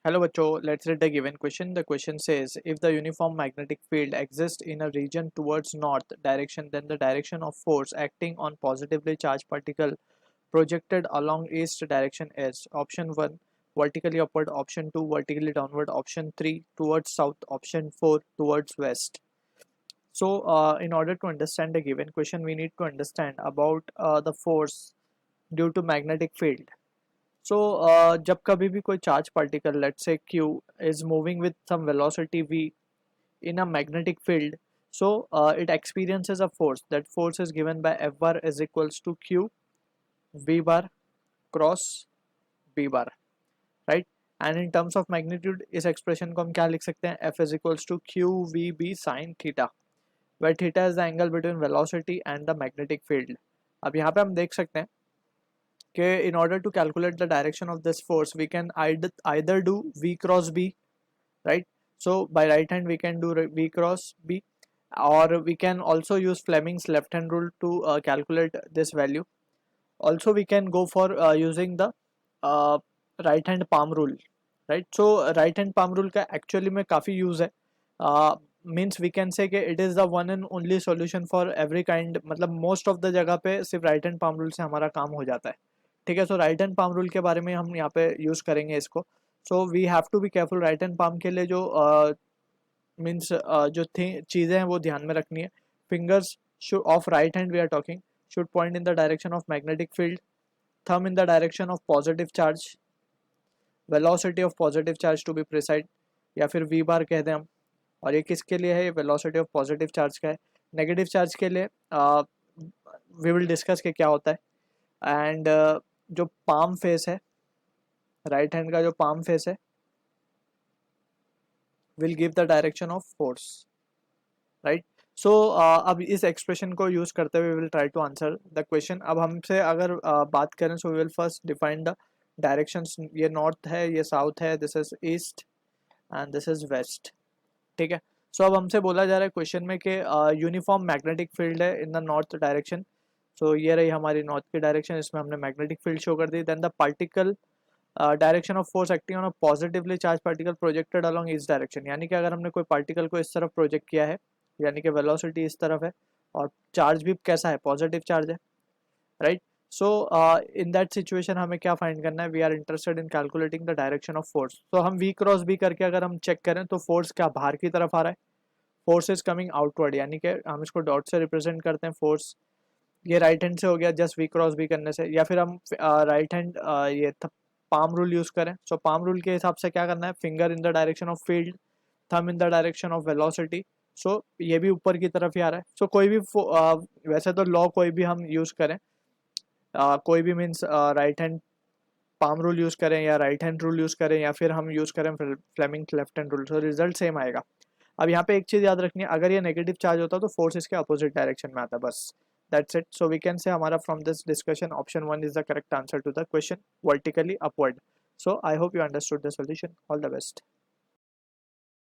Hello bachcho, let's read the given question. The question says, if the uniform magnetic field exists in a region towards north direction, then the direction of force acting on positively charged particle projected along east direction is option 1 vertically upward, option 2 vertically downward, option 3 towards south, option 4 towards west. So in order to understand the given question, we need to understand about the force due to magnetic field. So जब कभी भी कोई charge particle, let's say q, is moving with some velocity v in a magnetic field, so it experiences a force. That force is given by F bar is equals to q v bar cross b bar, right? And in terms of magnitude इस expression को हम क्या लिख सकते हैं? F is equals to q v b sin theta, where theta is the angle between velocity and the magnetic field. अब यहाँ पे हम देख सकते हैं कि in order to calculate the direction of this force, we can either do v cross b, right? So by right hand we can do v cross b, or we can also use Fleming's left hand rule to calculate this value. Also we can go for using the right hand palm rule, right? So right hand palm rule का actually में काफ़ी use है. Means we can say कि it is the one and only solution for every kind, मतलब most of the जगह पे सिर्फ right hand palm rule से हमारा काम हो जाता है. ठीक है, so right hand palm rule के बारे में हम यहाँ पे यूज़ करेंगे इसको. So we have to be careful. Right hand palm के लिए जो मीन्स जो चीज़ें हैं वो ध्यान में रखनी है. Fingers of right hand we are talking should point in the direction of magnetic field, thumb in the direction of positive charge, velocity of positive charge to be precised, या फिर वी बार कह दें हम. और ये किसके लिए है? ये वेलोसिटी ऑफ पॉजिटिव चार्ज का है. नेगेटिव चार्ज के लिए वी विल डिस्कस के क्या होता है. एंड जो पाम फेस है, राइट हैंड का जो पाम फेस है, will give the direction of force, right? So अब इस एक्सप्रेशन को यूज करते हुए will try to answer the question. अब हमसे अगर बात करें, so will first define the directions. ये नॉर्थ है, ये साउथ है, this is east and this is west. ठीक है, सो अब हमसे बोला जा रहा है क्वेश्चन में कि यूनिफॉर्म मैग्नेटिक फील्ड है इन द नॉर्थ डायरेक्शन. सो ये रही हमारी नॉर्थ की डायरेक्शन, इसमें हमने मैग्नेटिक फील्ड शो कर दी. Then the particle direction of force acting on a positively charged particle projected along each direction. यानी कि अगर हमने कोई पार्टिकल को इस तरफ प्रोजेक्ट किया है, यानी कि वेलोसिटी इस तरफ है और चार्ज भी कैसा है? पॉजिटिव चार्ज है, right? So in that situation हमें क्या फाइंड करना है? We are interested in calculating the direction of force. तो हम वी क्रॉस बी करके अगर हम चेक करें तो फोर्स क्या बाहर की तरफ आ रहा है? फोर्स इज कमिंग आउटवर्ड, यानी कि हम इसको डॉट से रिप्रेजेंट करते हैं फोर्स. ये राइट हैंड से हो गया जस्ट वी क्रॉस बी करने से, या फिर हम राइट हैंड ये पाम रूल यूज करें. सो पाम रूल के हिसाब से क्या करना है? Finger in the direction of field, thumb in the direction of velocity. So ये भी ऊपर की तरफ ही आ रहा है. सो कोई भी वैसे तो लॉ कोई भी हम यूज करें, कोई भी means right hand palm rule use करें या राइट हैंड रूल यूज करें या फिर हम यूज करें फ्लेमिंग लेफ्ट हैंड रूल, तो रिजल्ट सेम आएगा. अब यहाँ पे एक चीज याद रखनी है, अगर ये नेगेटिव चार्ज होता तो फोर्स इसके अपोजिट डायरेक्शन में आता, बस. That's it. So we can say हमारा from this discussion option 1 is the correct answer to the question, vertically upward. So I hope you understood the solution. All the best.